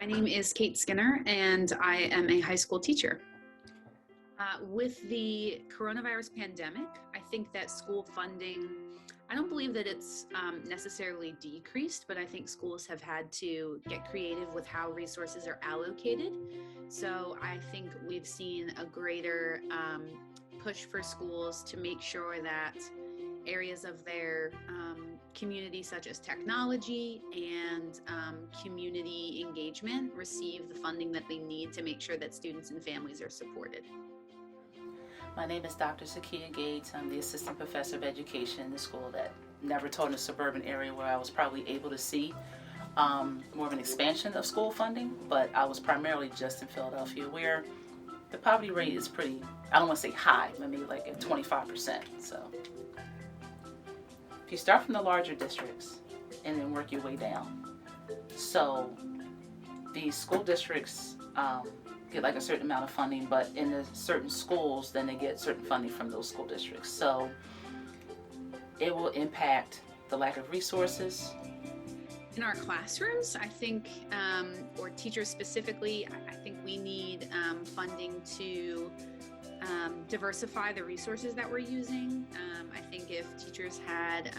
My name is Kate Skinner, and I am a high school teacher. With the coronavirus pandemic, I think that school funding, I don't believe that it's necessarily decreased, but I think schools have had to get creative with how resources are allocated. So I think we've seen a greater push for schools to make sure that areas of their community, such as technology and community engagement, receive the funding that they need to make sure that students and families are supported. My name is Dr. Sakia Gates. I'm the Assistant Professor of Education in the school that never taught in a suburban area where I was probably able to see more of an expansion of school funding, but I was primarily just in Philadelphia where the poverty rate is pretty, I don't want to say high, maybe like at 25%. So if you start from the larger districts and then work your way down. So the school districts get like a certain amount of funding, but in the certain schools, then they get certain funding from those school districts. So it will impact the lack of resources. In our classrooms, I think, or teachers specifically, I think we need funding to diversify the resources that we're using. I think if teachers had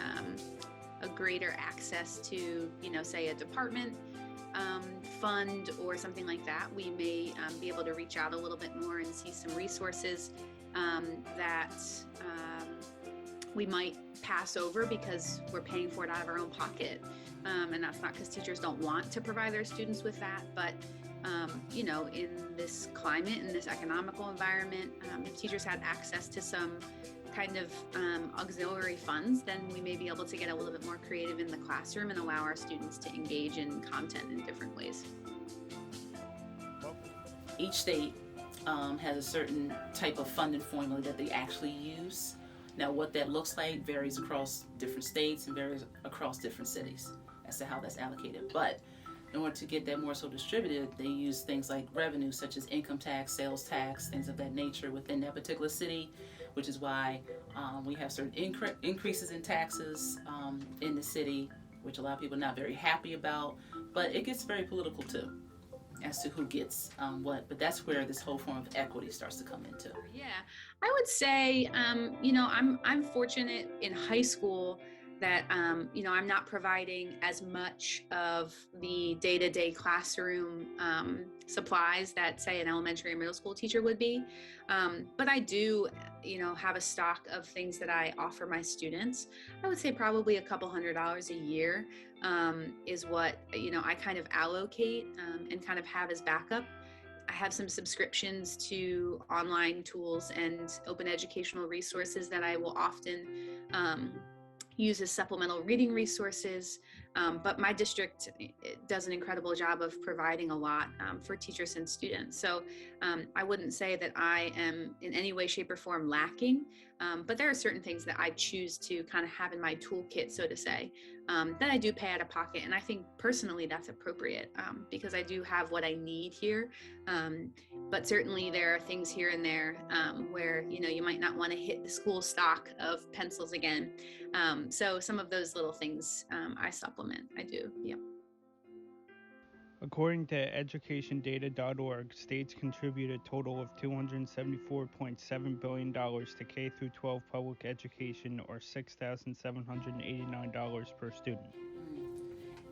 a greater access to, say a department fund or something like that, we may be able to reach out a little bit more and see some resources that we might pass over because we're paying for it out of our own pocket. And that's not because teachers don't want to provide their students with that, but in this climate, in this economical environment, if teachers had access to some kind of auxiliary funds, then we may be able to get a little bit more creative in the classroom and allow our students to engage in content in different ways. Each state has a certain type of funding formula that they actually use. Now what that looks like varies across different states and varies across different cities as to how that's allocated. But in order to get that more so distributed, they use things like revenue, such as income tax, sales tax, things of that nature within that particular city, which is why we have certain increases in taxes in the city, which a lot of people are not very happy about. But it gets very political too, as to who gets what. But that's where this whole form of equity starts to come into. Yeah, I would say, I'm fortunate in high school that, I'm not providing as much of the day-to-day classroom supplies that, say, an elementary or middle school teacher would be. But I do, have a stock of things that I offer my students. I would say probably a couple $100s a year is what, I kind of allocate and kind of have as backup. I have some subscriptions to online tools and open educational resources that I will often use as supplemental reading resources, but my district does an incredible job of providing a lot for teachers and students. So I wouldn't say that I am in any way, shape, or form lacking, but there are certain things that I choose to kind of have in my toolkit, so to say, that I do pay out of pocket. And I think personally that's appropriate because I do have what I need here. But certainly there are things here and there where, you might not want to hit the school stock of pencils again. So some of those little things I supplement. I do. Yeah. According to educationdata.org, states contribute a total of $274.7 billion to K-12 public education, or $6,789 per student.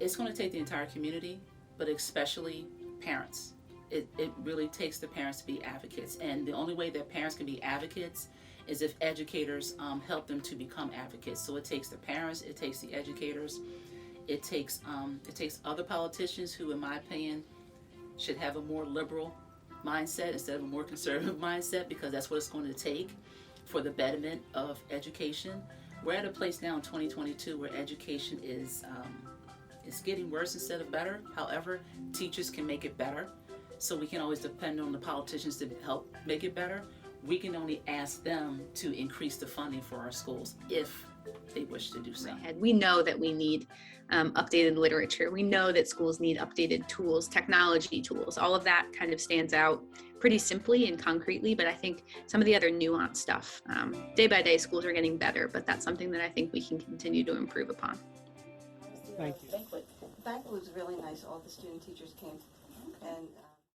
It's going to take the entire community, but especially parents. It really takes the parents to be advocates, and the only way that parents can be advocates is if educators help them to become advocates. So it takes the parents, it takes the educators, it takes other politicians who, in my opinion, should have a more liberal mindset instead of a more conservative mindset, because that's what it's going to take for the betterment of education. We're at a place now in 2022 where education is getting worse instead of better. However, teachers can make it better. So we can always depend on the politicians to help make it better. We can only ask them to increase the funding for our schools if they wish to do so. We know that we need updated literature. We know that schools need updated tools, technology tools. All of that kind of stands out pretty simply and concretely, but I think some of the other nuanced stuff, day by day schools are getting better, but that's something that I think we can continue to improve upon. Thank you. Banquet was really nice. All the student teachers came and